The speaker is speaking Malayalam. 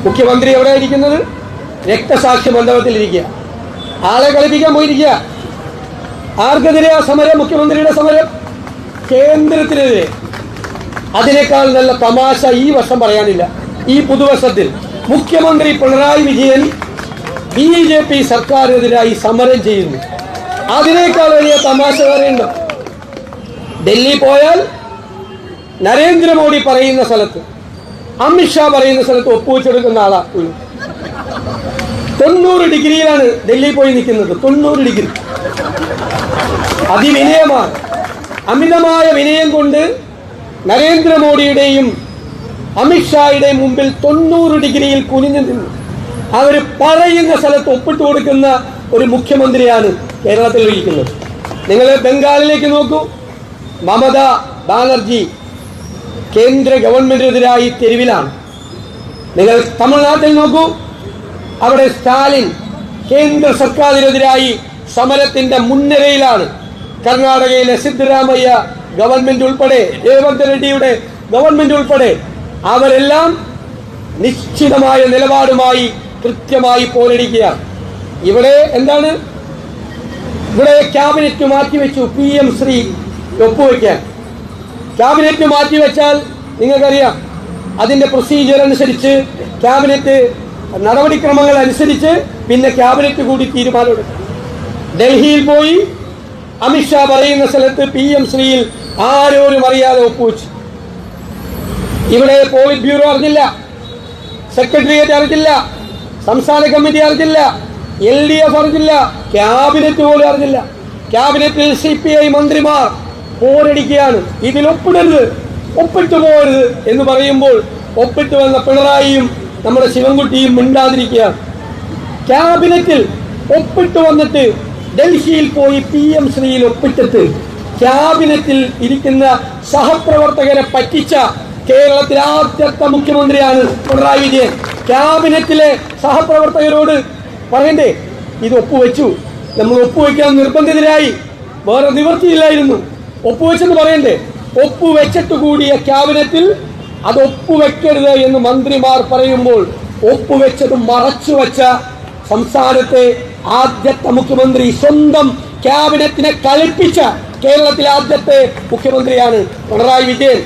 മുഖ്യമന്ത്രി എവിടെ ഇരിക്കുന്നത്? രക്തസാക്ഷി മണ്ഡപത്തിലിരിക്കുക, ആളെ കളിപ്പിക്കാൻ പോയിരിക്കുക. ആർക്കെതിരെയാ സമരം? മുഖ്യമന്ത്രിയുടെ സമരം കേന്ദ്രത്തിനെതിരെ. അതിനേക്കാൾ നല്ല തമാശ ഈ വർഷം പറയാനില്ല. ഈ പുതുവർഷത്തിൽ മുഖ്യമന്ത്രി പിണറായി വിജയൻ BJP സർക്കാരിനെതിരായി സമരം ചെയ്യുന്നു. അതിനേക്കാൾ വലിയ തമാശ പറയുന്നു. ഡൽഹി പോയാൽ നരേന്ദ്രമോദി പറയുന്ന സ്ഥലത്ത്, അമിത്ഷാ പറയുന്ന സ്ഥലത്ത് ഒപ്പുവെച്ചെടുക്കുന്ന ആളാ. 90 ഡിഗ്രിയിലാണ് ഡൽഹി പോയി നിൽക്കുന്നത്. 90 ഡിഗ്രി അതിവിനയമാണ്. അമിതമായ വിനയം കൊണ്ട് നരേന്ദ്രമോദിയുടെയും അമിത്ഷായുടെയും മുമ്പിൽ 90 ഡിഗ്രിയിൽ കുനിഞ്ഞു നിന്നു. അവർ പറയുന്ന സ്ഥലത്ത് ഒപ്പിട്ട് കൊടുക്കുന്ന ഒരു മുഖ്യമന്ത്രിയാണ് കേരളത്തിൽ ഇരിക്കുന്നത്. നിങ്ങൾ ബംഗാളിലേക്ക് നോക്കൂ. മമതാ ബാനർജി കേന്ദ്ര ഗവൺമെന്റിനെതിരായി തെരുവിലാണ്. നിങ്ങൾ തമിഴ്നാട്ടിൽ നോക്കൂ. അവിടെ സ്റ്റാലിൻ കേന്ദ്ര സർക്കാരിനെതിരായി സമരത്തിന്റെ മുൻനിരയിലാണ്. കർണാടകയിലെ സിദ്ധരാമയ്യ ഗവൺമെന്റ് ഉൾപ്പെടെ, രേവന്ത് റെഡ്ഡിയുടെ ഗവൺമെന്റ് ഉൾപ്പെടെ അവരെല്ലാം നിശ്ചിതമായ നിലപാടുമായി കൃത്യമായി പോരടിക്കുകയാണ്. ഇവിടെ എന്താണ്? ഇവിടെ ക്യാബിനറ്റ് മാറ്റിവെച്ചു. PM ശ്രീ ഒപ്പുവെക്കാൻ ക്യാബിനറ്റ് മാറ്റിവെച്ചാൽ നിങ്ങൾക്കറിയാം, അതിന്റെ പ്രൊസീജിയർ അനുസരിച്ച്, ക്യാബിനറ്റ് നടപടിക്രമങ്ങൾ അനുസരിച്ച് പിന്നെ ക്യാബിനറ്റ് കൂടി തീരുമാനമെടുക്കും. ഡൽഹിയിൽ പോയി അമിത്ഷാ പറയുന്ന സ്ഥലത്ത് PM ശ്രീയിൽ ആരോരും അറിയാതെ ഒപ്പുവെച്ചു. ഇവിടെ പോളിറ്റ് ബ്യൂറോ അറിഞ്ഞില്ല, സെക്രട്ടേറിയറ്റ് അറിഞ്ഞില്ല, സംസ്ഥാന കമ്മിറ്റി അറിഞ്ഞില്ല, LDF അറിഞ്ഞില്ല, ക്യാബിനറ്റ് പോലും അറിഞ്ഞില്ല. ക്യാബിനറ്റിൽ CPI മന്ത്രിമാർ പോരടിക്കുകയാണ്. ഇതിൽ ഒപ്പിടരുത്, ഒപ്പിട്ട് പോകരുത് എന്ന് പറയുമ്പോൾ ഒപ്പിട്ട് വന്ന പിണറായിയും നമ്മുടെ ശിവൻകുട്ടിയും മിണ്ടാതിരിക്കുകയാണ്. ക്യാബിനറ്റിൽ ഒപ്പിട്ട് വന്നിട്ട് ഡൽഹിയിൽ പോയി PM ശ്രീയിൽ ഒപ്പിട്ടിട്ട് ക്യാബിനറ്റിൽ ഇരിക്കുന്ന സഹപ്രവർത്തകരെ പറ്റിച്ച കേരളത്തിലെ ആദ്യത്തെ മുഖ്യമന്ത്രിയാണ് പിണറായി വിജയൻ. ക്യാബിനറ്റിലെ സഹപ്രവർത്തകരോട് പറയണ്ടേ, ഇത് ഒപ്പുവെച്ചു, നമ്മൾ ഒപ്പുവെക്കാൻ നിർബന്ധിതരായി, വേറെ നിവൃത്തിയില്ലായിരുന്നു, ഒപ്പുവെച്ചെന്ന് പറയണ്ടേ? ഒപ്പുവെച്ചിട്ട് കൂടിയ ക്യാബിനറ്റിൽ അത് ഒപ്പുവെക്കരുത് എന്ന് മന്ത്രിമാർ പറയുമ്പോൾ ഒപ്പുവെച്ചത് മറച്ചുവെച്ച സംസ്ഥാനത്തെ ആദ്യത്തെ മുഖ്യമന്ത്രി, സ്വന്തം ക്യാബിനറ്റിനെ കളിപ്പിച്ച കേരളത്തിലെ ആദ്യത്തെ മുഖ്യമന്ത്രിയാണ് പിണറായി വിജയൻ.